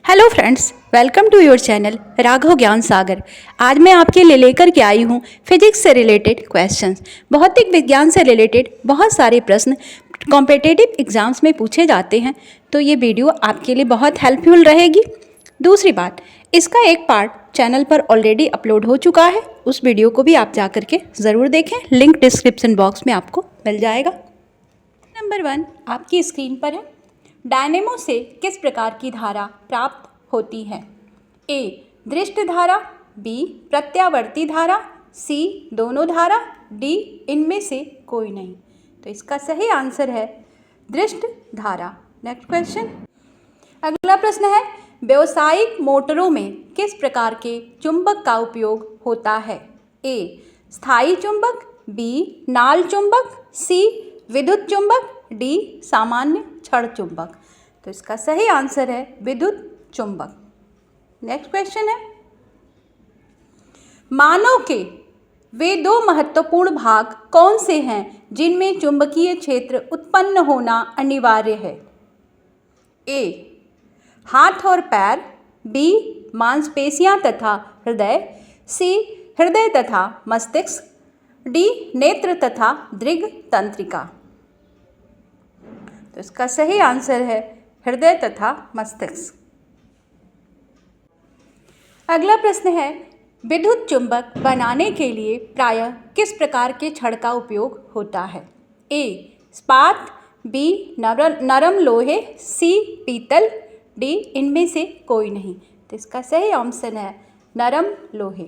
Hello friends, welcome to your channel Raghav Gyan Sagar. आज मैं आपके लिए लेकर के आई हूँ फिजिक्स से रिलेटेड क्वेश्चंस। भौतिक विज्ञान से रिलेटेड बहुत सारे प्रश्न कॉम्पिटिटिव एग्जाम्स में पूछे जाते हैं, तो ये वीडियो आपके लिए बहुत हेल्पफुल रहेगी। दूसरी बात, इसका एक पार्ट चैनल पर ऑलरेडी अपलोड हो चुका है, उस वीडियो को भी आप जा करके ज़रूर देखें, लिंक डिस्क्रिप्शन बॉक्स में आपको मिल जाएगा। नंबर 1 आपकी स्क्रीन पर है। डायनेमो से किस प्रकार की धारा प्राप्त होती है? ए दृष्ट धारा, बी प्रत्यावर्ती धारा, सी दोनों धारा, डी इनमें से कोई नहीं। तो इसका सही आंसर है दृष्ट धारा। Next question. अगला प्रश्न है, व्यावसायिक मोटरों में किस प्रकार के चुंबक का उपयोग होता है? ए स्थायी चुंबक, बी नाल चुंबक, सी विद्युत चुंबक, डी सामान्य छड़ चुंबक। तो इसका सही आंसर है विद्युत चुंबक। नेक्स्ट क्वेश्चन है, मानव के वे दो महत्वपूर्ण भाग कौन से हैं जिनमें चुंबकीय क्षेत्र उत्पन्न होना अनिवार्य है? ए हाथ और पैर, बी मांसपेशियां तथा हृदय, सी हृदय तथा मस्तिष्क, डी नेत्र तथा दृग तंत्रिका। तो इसका सही आंसर है हृदय तथा मस्तिष्क। अगला प्रश्न है, विद्युत चुंबक बनाने के लिए प्रायः किस प्रकार के छड़ का उपयोग होता है? ए इस्पात, बी नरम लोहे, सी पीतल, डी इनमें से कोई नहीं। तो इसका सही ऑप्शन है नरम लोहे।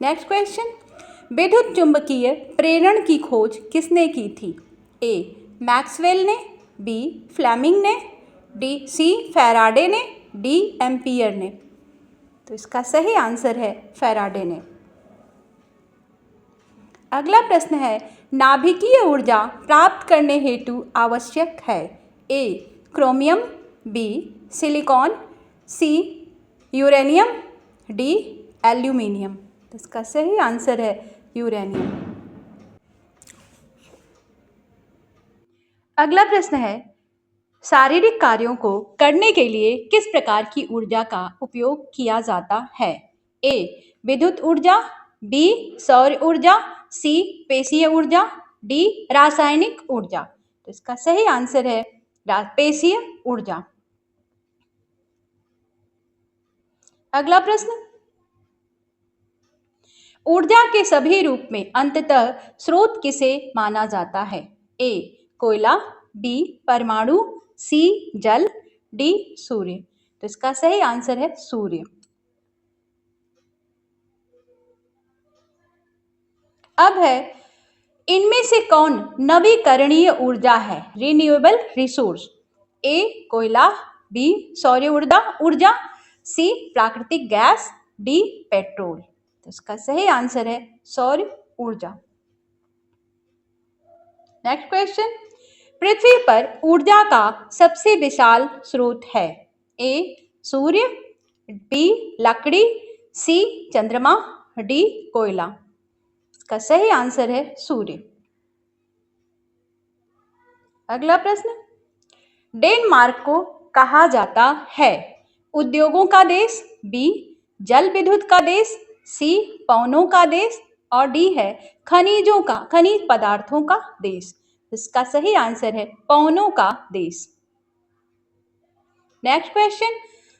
नेक्स्ट क्वेश्चन, विद्युत चुंबकीय प्रेरण की खोज किसने की थी? ए मैक्सवेल ने, बी फ्लेमिंग ने, सी फैराडे ने, डी एम्पियर ने। तो इसका सही आंसर है फैराडे ने। अगला प्रश्न है, नाभिकीय ऊर्जा प्राप्त करने हेतु आवश्यक है? ए क्रोमियम, बी सिलिकॉन, सी यूरेनियम, डी एल्यूमिनियम। तो इसका सही आंसर है यूरेनियम। अगला प्रश्न है, शारीरिक कार्यों को करने के लिए किस प्रकार की ऊर्जा का उपयोग किया जाता है? ए विद्युत ऊर्जा, बी सौर ऊर्जा, सी पेशीय ऊर्जा, डी रासायनिक ऊर्जा। तो इसका सही आंसर है पेशीय ऊर्जा। अगला प्रश्न, ऊर्जा के सभी रूप में अंततः स्रोत किसे माना जाता है? ए कोयला, बी परमाणु, सी जल, डी सूर्य। तो इसका सही आंसर है सूर्य। अब है, इनमें से कौन नवीकरणीय ऊर्जा है? Renewable resource. ए कोयला, बी सौर ऊर्जा, सी प्राकृतिक गैस, डी पेट्रोल। तो इसका सही आंसर है सौर ऊर्जा। नेक्स्ट क्वेश्चन, पृथ्वी पर ऊर्जा का सबसे विशाल स्रोत है? ए सूर्य, बी लकड़ी, सी चंद्रमा, डी कोयला। इसका सही आंसर है सूर्य। अगला प्रश्न, डेनमार्क को कहा जाता है? उद्योगों का देश, बी जल विद्युत का देश, सी पवनों का देश, और डी है खनिज पदार्थों का देश। इसका सही आंसर है पवनों का देश। नेक्स्ट क्वेश्चन,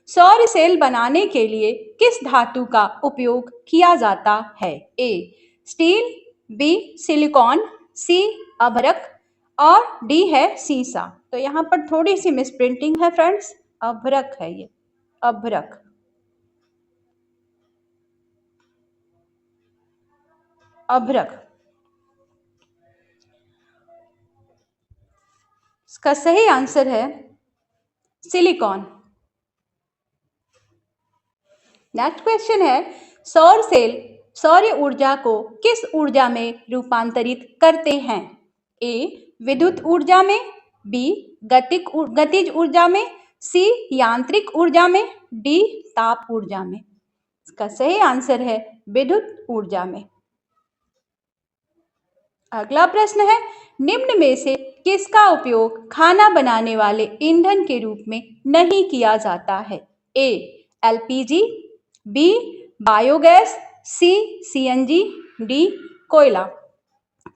सौर सेल बनाने के लिए किस धातु का उपयोग किया जाता है? ए स्टील, बी सिलिकॉन, सी अभ्रक, और डी है सीसा। तो यहाँ पर थोड़ी सी मिसप्रिंटिंग है फ्रेंड्स, अभ्रक है ये, अभ्रक। अभ्रक। इसका सही आंसर है सिलिकॉन। नेक्स्ट क्वेश्चन है, सौर सेल सौर ऊर्जा को किस ऊर्जा में रूपांतरित करते हैं? ए विद्युत ऊर्जा में, बी गतिज ऊर्जा में, सी यांत्रिक ऊर्जा में, डी ताप ऊर्जा में। इसका सही आंसर है विद्युत ऊर्जा में। अगला प्रश्न है, निम्न में से किसका उपयोग खाना बनाने वाले ईंधन के रूप में नहीं किया जाता है? ए एलपीजी, बी बायोगैस, सी सीएनजी, डी कोयला।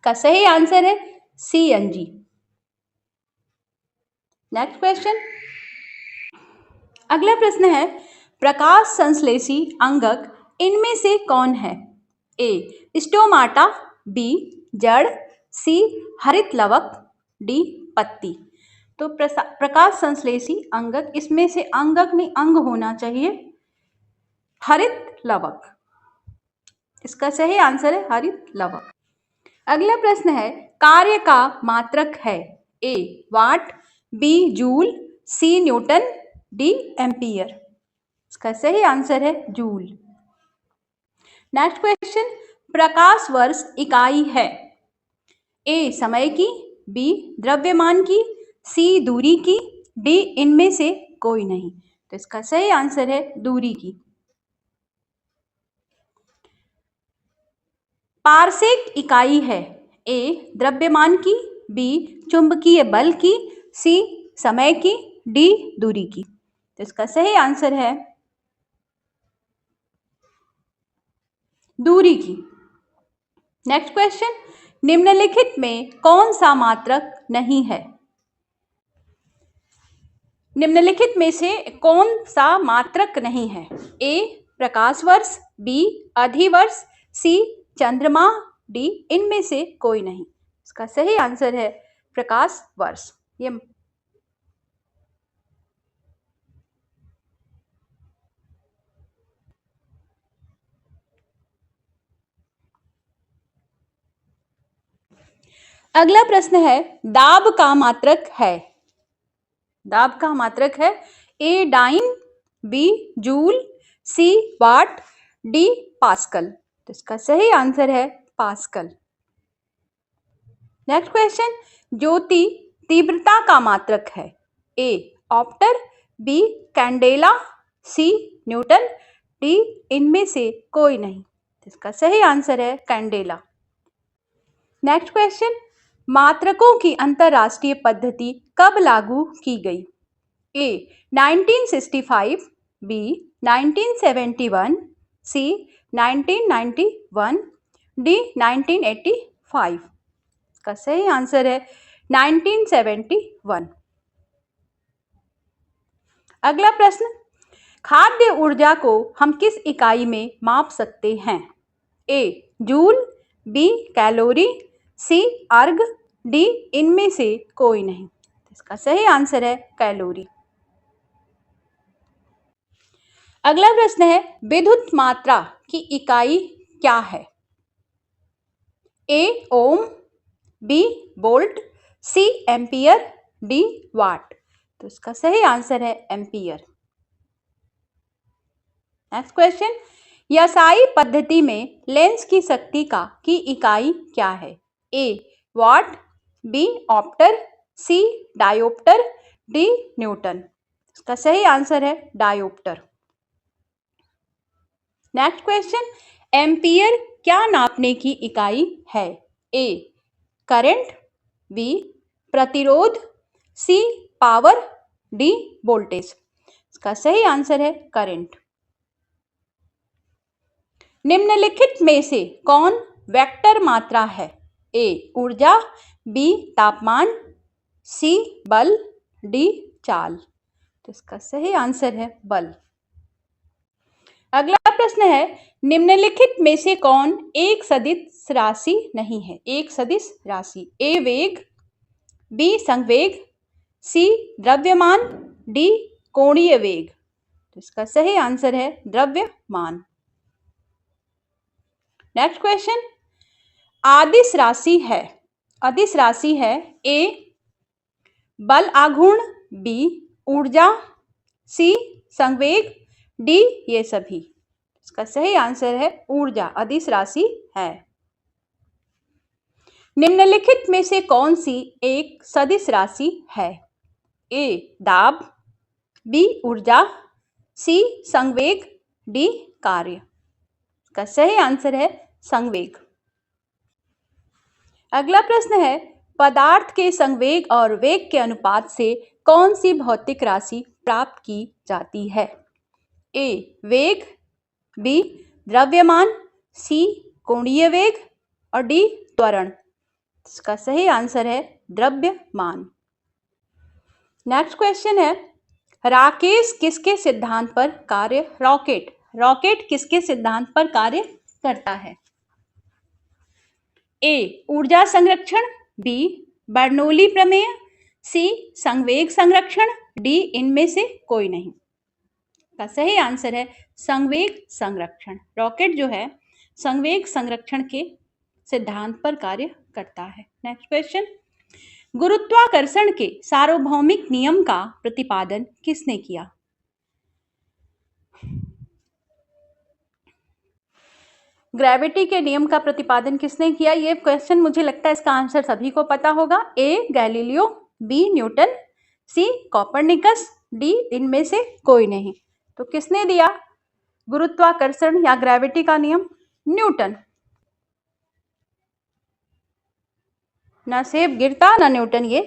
का सही आंसर है सीएनजी। नेक्स्ट क्वेश्चन, अगला प्रश्न है प्रकाश संश्लेषी अंगक इनमें से कौन है? ए स्टोमाटा, बी जड़, सी हरित लवक, डी पत्ती। तो प्रकाश संश्लेषी अंगक, इसमें से अंगक नहीं अंग होना चाहिए, हरित लवक। इसका सही आंसर है हरित लवक। अगला प्रश्न है कार्य का मात्रक है? ए वाट, बी जूल, सी न्यूटन, डी एम्पियर। इसका सही आंसर है जूल। नेक्स्ट क्वेश्चन, प्रकाश वर्ष इकाई है? ए समय की, बी द्रव्यमान की, सी दूरी की, डी इनमें से कोई नहीं। तो इसका सही आंसर है दूरी की। पारसेक इकाई है? ए द्रव्यमान की, बी चुंबकीय बल की, सी समय की, डी दूरी की। तो इसका सही आंसर है दूरी की। नेक्स्ट क्वेश्चन, निम्नलिखित में कौन सा मात्रक नहीं है? निम्नलिखित में से कौन सा मात्रक नहीं है? ए प्रकाश वर्ष, बी अधिवर्ष, सी चंद्रमा, डी इनमें से कोई नहीं। इसका सही आंसर है प्रकाश वर्ष। ये अगला प्रश्न है दाब का मात्रक है? दाब का मात्रक है ए डाइन, बी जूल, सी वाट, डी पास्कल। तो इसका सही आंसर है पास्कल। नेक्स्ट क्वेश्चन, ज्योति तीव्रता का मात्रक है? ए ऑप्टर, बी कैंडेला, सी न्यूटन, डी इनमें से कोई नहीं। इसका सही आंसर है कैंडेला। नेक्स्ट क्वेश्चन, मात्रकों की अंतरराष्ट्रीय पद्धति कब लागू की गई? ए 1965, बी 1971, सी 1991, डी 1985। इसका सही आंसर है 1971। अगला प्रश्न, खाद्य ऊर्जा को हम किस इकाई में माप सकते हैं? ए जूल, बी कैलोरी, सी अर्ग, डी इनमें से कोई नहीं। इसका सही आंसर है कैलोरी। अगला प्रश्न है विद्युत मात्रा की इकाई क्या है? ए ओम, बी वोल्ट, सी एम्पियर, डी वाट। तो इसका सही आंसर है एम्पियर। नेक्स्ट क्वेश्चन, यासाई पद्धति में लेंस की शक्ति की इकाई क्या है? ए वाट, बी ऑप्टर, सी डायोप्टर, डी न्यूटन। इसका सही आंसर है डायोप्टर। नेक्स्ट क्वेश्चन, एम्पियर क्या नापने की इकाई है? ए करंट, बी प्रतिरोध, सी पावर, डी वोल्टेज। इसका सही आंसर है करंट। निम्नलिखित में से कौन वेक्टर मात्रा है? ए ऊर्जा, बी तापमान, सी बल, डी चाल। तो इसका सही आंसर है बल। अगला प्रश्न है निम्नलिखित में से कौन एक सदिश राशि नहीं है? एक सदिश राशि, ए वेग, बी संवेग, सी द्रव्यमान, डी कोणीय वेग। तो इसका सही आंसर है द्रव्यमान। नेक्स्ट क्वेश्चन, अदिश राशि है? अदिश राशि है ए बल आघूर्ण, बी ऊर्जा, सी संवेग, डी ये सभी। इसका सही आंसर है ऊर्जा अदिश राशि है। निम्नलिखित में से कौन सी एक सदिश राशि है? ए दाब, बी ऊर्जा, सी संवेग, डी कार्य। इसका सही आंसर है संवेग। अगला प्रश्न है पदार्थ के संवेग और वेग के अनुपात से कौन सी भौतिक राशि प्राप्त की जाती है? ए वेग, बी द्रव्यमान, सी कोणीय वेग और डी त्वरण। इसका सही आंसर है द्रव्यमान। नेक्स्ट क्वेश्चन है, राकेश किसके सिद्धांत पर कार्य रॉकेट किसके सिद्धांत पर कार्य करता है? ए ऊर्जा संरक्षण, बी बर्नौली प्रमेय, सी संवेग संरक्षण, डी इनमें से कोई नहीं। का सही आंसर है संवेग संरक्षण। रॉकेट जो है संवेग संरक्षण के सिद्धांत पर कार्य करता है। नेक्स्ट क्वेश्चन, गुरुत्वाकर्षण के सार्वभौमिक नियम का प्रतिपादन किसने किया? ग्रेविटी के नियम का प्रतिपादन किसने किया? ये क्वेश्चन मुझे लगता है इसका आंसर सभी को पता होगा। A Galileo, B Newton, C Copernicus, D इनमें से कोई नहीं। तो किसने दिया गुरुत्वाकर्षण या ग्रेविटी का नियम? न्यूटन। ना सेब गिरता ना न्यूटन ये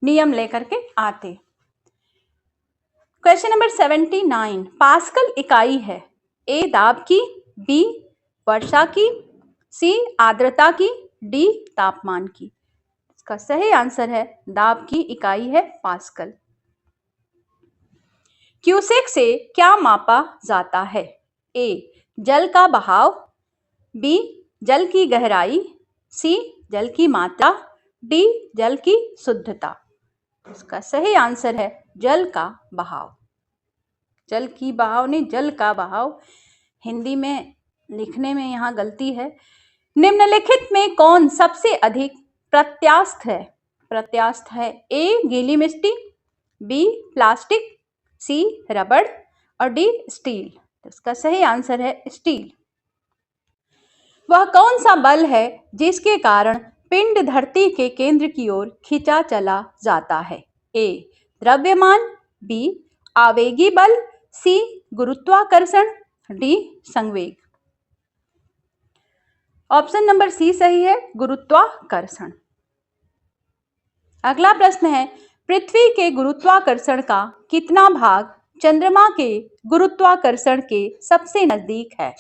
नियम लेकर के आते। क्वेश्चन नंबर 79, पास्कल इकाई है ए दाब की, बी वर्षा की, सी आर्द्रता की, डी तापमान की। इसका सही आंसर है दाब की इकाई है पास्कल। क्यूसेक से क्या मापा जाता है? ए जल का बहाव, बी जल की गहराई, सी जल की मात्रा, डी जल की शुद्धता। इसका सही आंसर है जल का बहाव। जल की बहाव नहीं, जल का बहाव। हिंदी में लिखने में यहाँ गलती है। निम्नलिखित में कौन सबसे अधिक प्रत्यास्थ है? ए गीली मिट्टी, बी प्लास्टिक, सी रबड़ और डी स्टील। इसका सही आंसर है स्टील। वह कौन सा बल है जिसके कारण पिंड धरती के केंद्र की ओर खींचा चला जाता है? ए द्रव्यमान, बी आवेगी बल, सी गुरुत्वाकर्षण, डी संवेग। ऑप्शन नंबर सी सही है, गुरुत्वाकर्षण। अगला प्रश्न है, पृथ्वी के गुरुत्वाकर्षण का कितना भाग चंद्रमा के गुरुत्वाकर्षण के सबसे नजदीक है?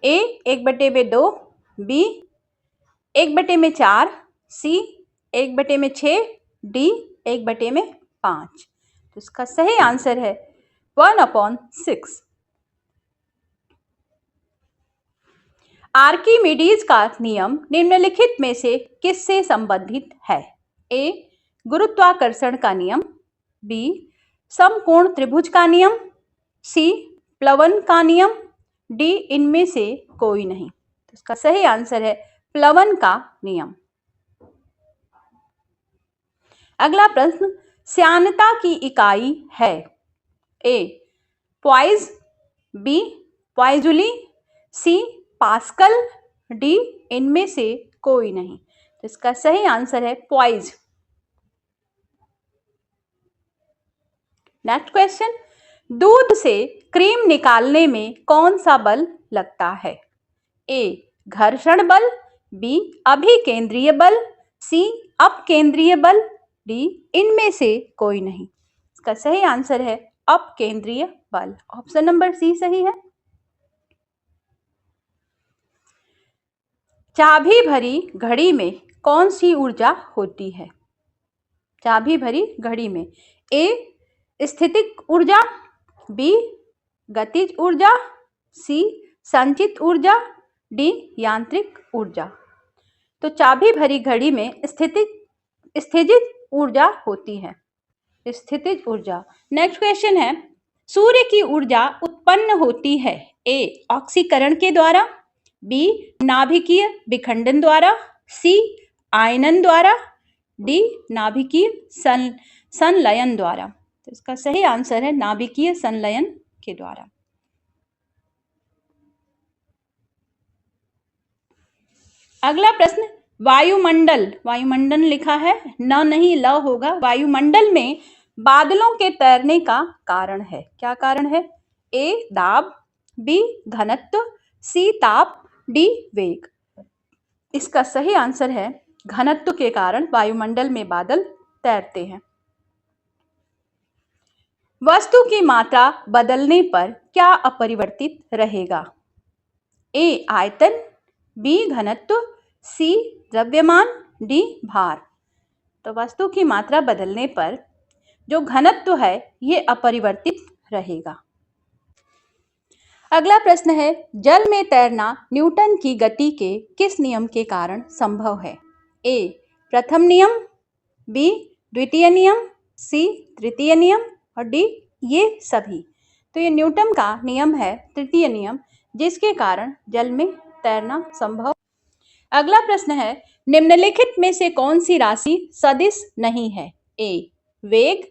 ए 1/2, बी 1/4, सी 1/6, डी 1/5। तो इसका सही आंसर है 1/6। आर्किमिडीज का नियम निम्नलिखित में से किससे संबंधित है? ए गुरुत्वाकर्षण का नियम, बी समकोण त्रिभुज का नियम, सी प्लवन का नियम, डी इनमें से कोई नहीं। तो इसका सही आंसर है प्लवन का नियम। अगला प्रश्न, श्यानता की इकाई है? ए पॉइज, बी पॉइजुली, सी पास्कल, डी इनमें से कोई नहीं। तो इसका सही आंसर है पॉइज। नेक्स्ट क्वेश्चन, दूध से क्रीम निकालने में कौन सा बल लगता है? ए घर्षण बल, बी अभिकेंद्रीय बल, सी अपकेंद्रीय बल, डी इनमें से कोई नहीं। इसका सही आंसर है अपकेंद्रीय बल। ऑप्शन नंबर सी सही है। चाबी भरी घड़ी में कौन सी ऊर्जा होती है? चाबी भरी घड़ी में ए स्थितिक ऊर्जा, बी गतिज ऊर्जा, सी संचित ऊर्जा, डी यांत्रिक ऊर्जा। तो चाबी भरी घड़ी में स्थितिज ऊर्जा होती है, स्थितिज ऊर्जा। नेक्स्ट क्वेश्चन है, सूर्य की ऊर्जा उत्पन्न होती है ए ऑक्सीकरण के द्वारा, बी नाभिकीय विखंडन द्वारा, सी आयनन द्वारा, डी नाभिकीय संलयन द्वारा। तो इसका सही आंसर है नाभिकीय संलयन के द्वारा। अगला प्रश्न, वायुमंडल लिखा है न, नहीं ल होगा। वायुमंडल में बादलों के तैरने का कारण है, क्या कारण है? ए दाब, बी घनत्व, सी ताप, डी वेग। इसका सही आंसर है घनत्व के कारण वायुमंडल में बादल तैरते हैं। वस्तु की मात्रा बदलने पर क्या अपरिवर्तित रहेगा? ए आयतन, बी घनत्व, सी द्रव्यमान, डी भार। तो वस्तु की मात्रा बदलने पर जो घनत्व है ये अपरिवर्तित रहेगा। अगला प्रश्न है, जल में तैरना न्यूटन की गति के किस नियम के कारण संभव है? ए प्रथम नियम, बी द्वितीय नियम, सी तृतीय नियम और डी ये सभी। तो ये न्यूटन का नियम है, तृतीय नियम, जिसके कारण जल में तैरना संभव। अगला प्रश्न है, निम्नलिखित में से कौन सी राशि सदिश नहीं है? ए वेग,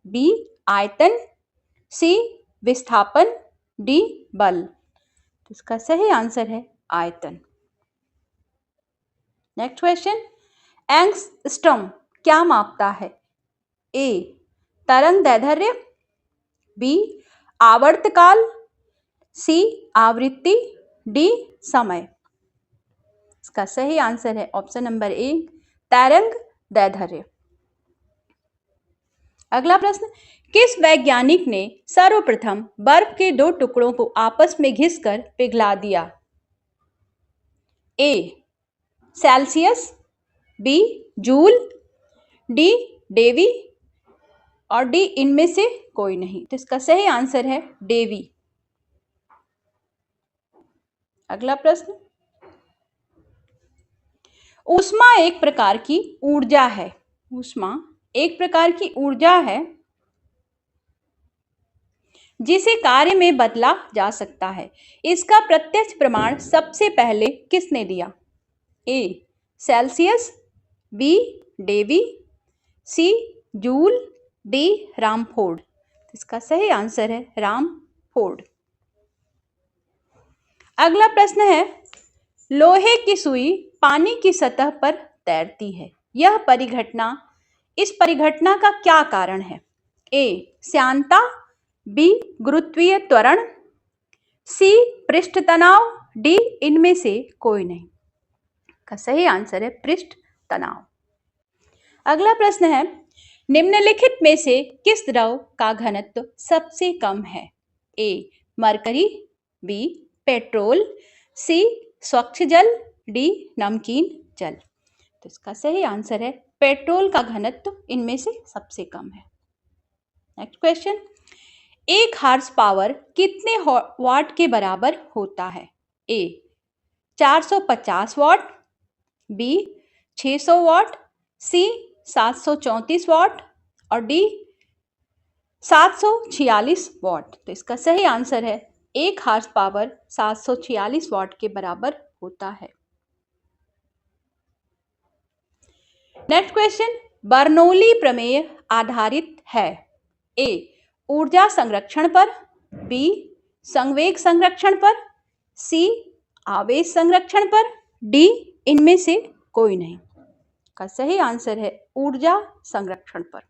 बी आयतन, सी विस्थापन, डी बल। तो इसका सही आंसर है आयतन। नेक्स्ट क्वेश्चन, एंगस्ट्रॉम क्या मापता है? ए तरंग दैर्ध्य, बी आवर्तकाल, सी आवृत्ति, डी समय। इसका सही आंसर है ऑप्शन नंबर ए तरंग दैर्ध्य। अगला प्रश्न, किस वैज्ञानिक ने सर्वप्रथम बर्फ के दो टुकड़ों को आपस में घिसकर पिघला दिया? A Celsius, B Joule, D Davy और डी इनमें से कोई नहीं। तो इसका सही आंसर है डेवी। अगला प्रश्न, ऊष्मा एक प्रकार की ऊर्जा है। ऊष्मा एक प्रकार की ऊर्जा है जिसे कार्य में बदला जा सकता है। इसका प्रत्यक्ष प्रमाण सबसे पहले किसने दिया? A Celsius, B Davy, C joule, D रामफोर्ड। इसका सही आंसर है रामफोर्ड। अगला प्रश्न है, लोहे की सुई पानी की सतह पर तैरती है। यह परिघटना, इस परिघटना का क्या कारण है? ए श्यानता, बी गुरुत्वीय त्वरण, सी पृष्ठ तनाव, डी इनमें से कोई नहीं। का सही आंसर है पृष्ठ तनाव। अगला प्रश्न है, निम्नलिखित में से किस द्रव का घनत्व सबसे कम है? ए मरकरी, बी पेट्रोल, सी स्वच्छ जल, डी नमकीन जल। तो इसका सही आंसर है पेट्रोल का घनत्व इनमें से सबसे कम है। नेक्स्ट क्वेश्चन, एक हार्स पावर कितने वाट के बराबर होता है? ए 450 वाट, बी 600 वाट, सी 734 वाट और डी 746 वाट। तो इसका सही आंसर है एक हार्स पावर 746 वाट के बराबर होता है। नेक्स्ट क्वेश्चन, बर्नौली प्रमेय आधारित है। ए ऊर्जा संरक्षण पर, बी संवेग संरक्षण पर, सी आवेश संरक्षण पर, डी इनमें से कोई नहीं। का सही आंसर है ऊर्जा संरक्षण पर।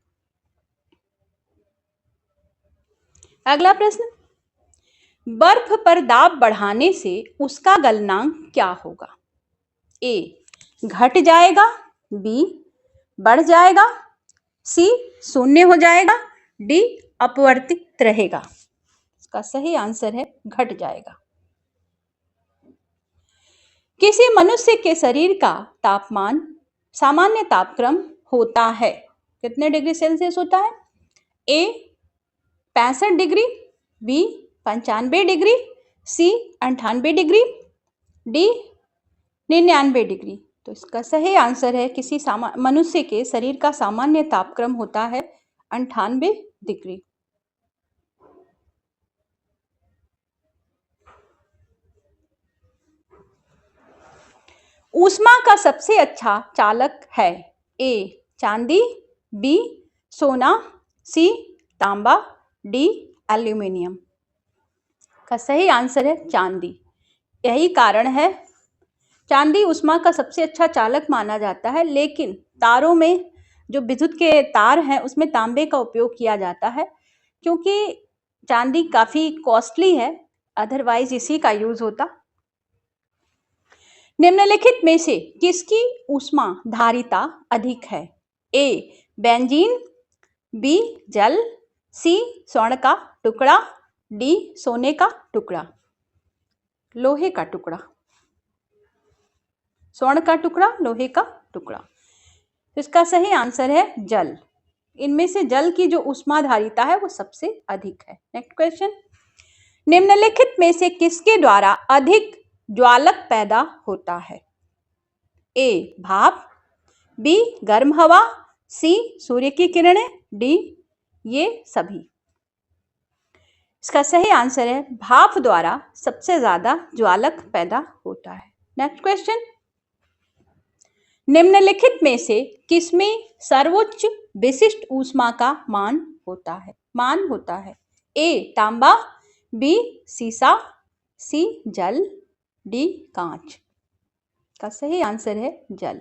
अगला प्रश्न, बर्फ पर दाब बढ़ाने से उसका गलनांक क्या होगा? ए घट जाएगा, बी बढ़ जाएगा, सी शून्य हो जाएगा, डी अपवर्तित रहेगा। इसका सही आंसर है घट जाएगा। किसी मनुष्य के शरीर का तापमान सामान्य तापक्रम होता है कितने डिग्री सेल्सियस होता है? ए 65 डिग्री, बी 95 डिग्री, सी 98 डिग्री, डी 99 डिग्री। तो इसका सही आंसर है किसी मनुष्य के शरीर का सामान्य तापक्रम होता है 98 डिग्री। ऊष्मा का सबसे अच्छा चालक है। ए चांदी, बी सोना, सी तांबा, डी एल्यूमिनियम। का सही आंसर है चांदी। यही कारण है चांदी ऊष्मा का सबसे अच्छा चालक माना जाता है, लेकिन तारों में जो विद्युत के तार हैं उसमें तांबे का उपयोग किया जाता है क्योंकि चांदी काफी कॉस्टली है, अदरवाइज इसी का यूज होता। निम्नलिखित में से किसकी ऊष्मा धारिता अधिक है? ए बेंजीन, बी जल, सी स्वर्ण का टुकड़ा, डी सोने का टुकड़ा। लोहे का टुकड़ा, स्वर्ण का टुकड़ा, लोहे का टुकड़ा। तो इसका सही आंसर है जल। इनमें से जल की जो ऊष्माधारिता है वो सबसे अधिक है। नेक्स्ट क्वेश्चन, निम्नलिखित में से किसके द्वारा अधिक ज्वालक पैदा होता है? ए भाप, बी गर्म हवा, सी सूर्य की किरणें, डी ये सभी। इसका सही आंसर है भाप द्वारा सबसे ज्यादा ज्वालक पैदा होता है। नेक्स्ट क्वेश्चन, निम्नलिखित में से किसमें सर्वोच्च विशिष्ट ऊष्मा का मान होता है? ए तांबा, बी सीसा, सी जल, डी कांच। का सही आंसर है जल।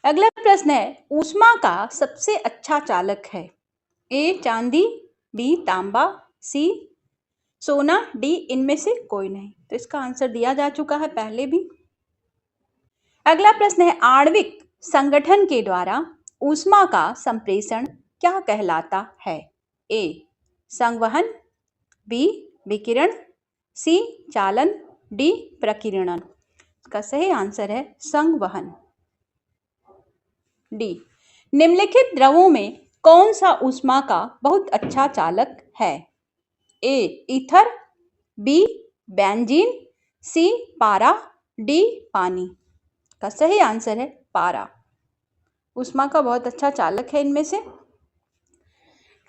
अगला प्रश्न है, ऊष्मा का सबसे अच्छा चालक है? ए चांदी, बी तांबा, सी सोना, डी इनमें से कोई नहीं। तो इसका आंसर दिया जा चुका है पहले भी। अगला प्रश्न है, आणविक संगठन के द्वारा ऊष्मा का संप्रेषण क्या कहलाता है? ए संवहन, बी विकिरण, सी चालन, डी प्रकीर्णन। इसका सही आंसर है संवहन, डी। निम्नलिखित द्रवों में कौन सा ऊष्मा का बहुत अच्छा चालक है? ए ईथर, बी बेंजीन, सी पारा, डी पानी। का सही आंसर है पारा। ऊष्मा का बहुत अच्छा चालक है इनमें से।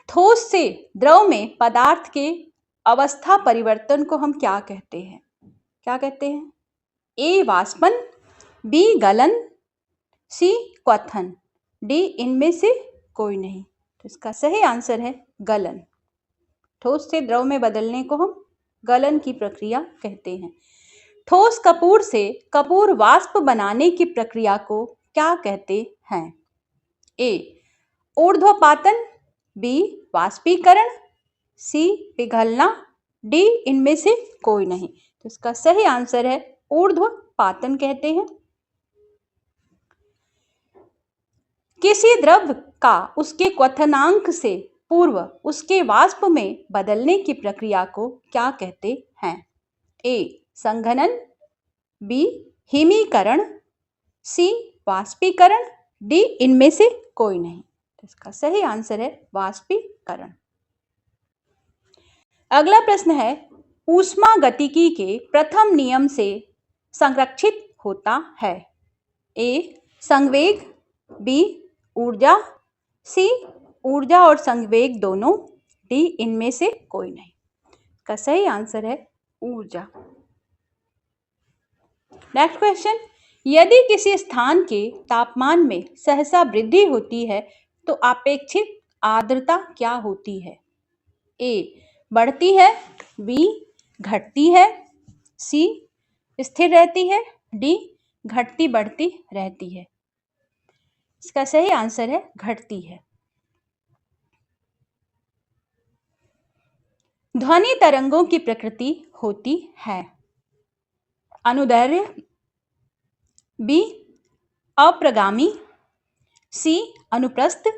ठोस से द्रव में पदार्थ के अवस्था परिवर्तन को हम क्या कहते हैं? ए वाष्पन, बी गलन, सी क्वथन, डी इनमें से कोई नहीं। तो इसका सही आंसर है गलन। ठोस से द्रव में बदलने को हम गलन की प्रक्रिया कहते हैं। ठोस कपूर से कपूर वाष्प बनाने की प्रक्रिया को क्या कहते हैं? ए ऊर्ध्वपातन, बी वाष्पीकरण, सी पिघलना, डी इनमें से कोई नहीं। तो इसका सही आंसर है ऊर्ध्वपातन कहते हैं। किसी द्रव का उसके क्वथनांक से पूर्व उसके वाष्प में बदलने की प्रक्रिया को क्या कहते हैं? ए संघनन, बी हिमीकरण, सी वाष्पीकरण, डी इनमें से कोई नहीं। इसका सही आंसर है वाष्पीकरण। अगला प्रश्न है, ऊष्मा गतिकी के प्रथम नियम से संरक्षित होता है? ए संवेग, बी ऊर्जा, सी ऊर्जा और संवेग दोनों, डी इनमें से कोई नहीं। इसका सही आंसर है ऊर्जा। नेक्स्ट क्वेश्चन, यदि किसी स्थान के तापमान में सहसा वृद्धि होती है तो अपेक्षित आर्द्रता क्या होती है? ए बढ़ती है, बी घटती है, सी स्थिर रहती है, डी घटती बढ़ती रहती है। इसका सही आंसर है घटती है। ध्वनि तरंगों की प्रकृति होती है? अनुदैर्घ्य, बी अप्रगामी, सी अनुप्रस्थ,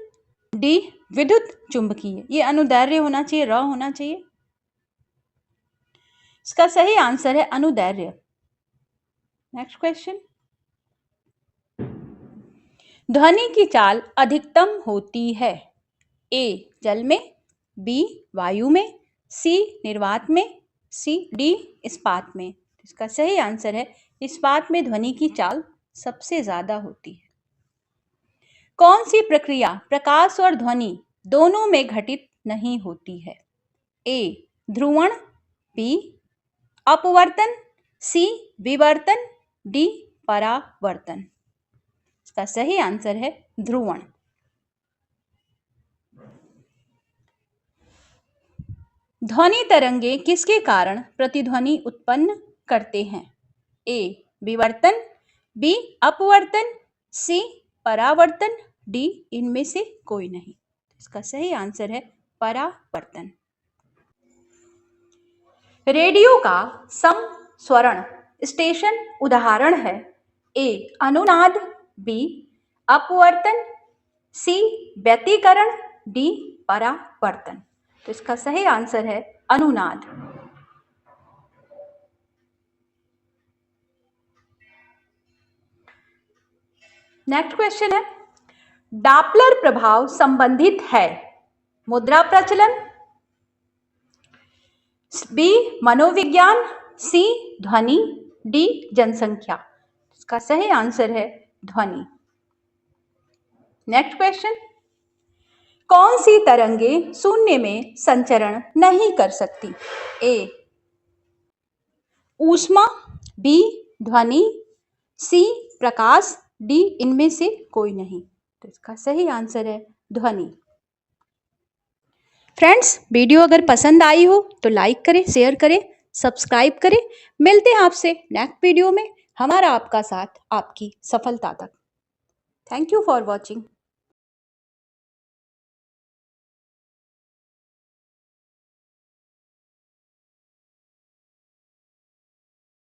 डी विद्युत चुंबकीय। ये अनुदैर्घ्य होना चाहिए, र होना चाहिए। इसका सही आंसर है अनुदैर्घ्य। नेक्स्ट क्वेश्चन, ध्वनि की चाल अधिकतम होती है? ए जल में, बी वायु में, सी निर्वात में, सी डी इस्पात में। इसका सही आंसर है इस्पात में ध्वनि की चाल सबसे ज्यादा होती है। कौन सी प्रक्रिया प्रकाश और ध्वनि दोनों में घटित नहीं होती है? ए ध्रुवण, बी अपवर्तन, सी विवर्तन, डी परावर्तन। इसका सही आंसर है ध्रुवण। ध्वनि तरंगे किसके कारण प्रतिध्वनि उत्पन्न करते हैं? ए विवर्तन, बी अपवर्तन, सी परावर्तन, डी इनमें से कोई नहीं। इसका सही आंसर है परावर्तन। रेडियो का समस्वरण स्टेशन उदाहरण है? ए अनुनाद, बी अपवर्तन, सी व्यतिकरण, डी परावर्तन। तो इसका सही आंसर है अनुनाद। नेक्स्ट क्वेश्चन है, डॉपलर प्रभाव संबंधित है? मुद्रा प्रचलन, बी मनोविज्ञान, सी ध्वनि, डी जनसंख्या। इसका सही आंसर है ध्वनि। नेक्स्ट क्वेश्चन, कौन सी तरंगे शून्य में संचरण नहीं कर सकती? ए ऊष्मा, बी ध्वनि, सी प्रकाश, डी इनमें से कोई नहीं। तो इसका सही आंसर है ध्वनि। फ्रेंड्स, वीडियो अगर पसंद आई हो तो लाइक करें, शेयर करें, सब्सक्राइब करें। मिलते हैं आपसे नेक्स्ट वीडियो में। हमारा आपका साथ आपकी सफलता तक। Thank you for watching.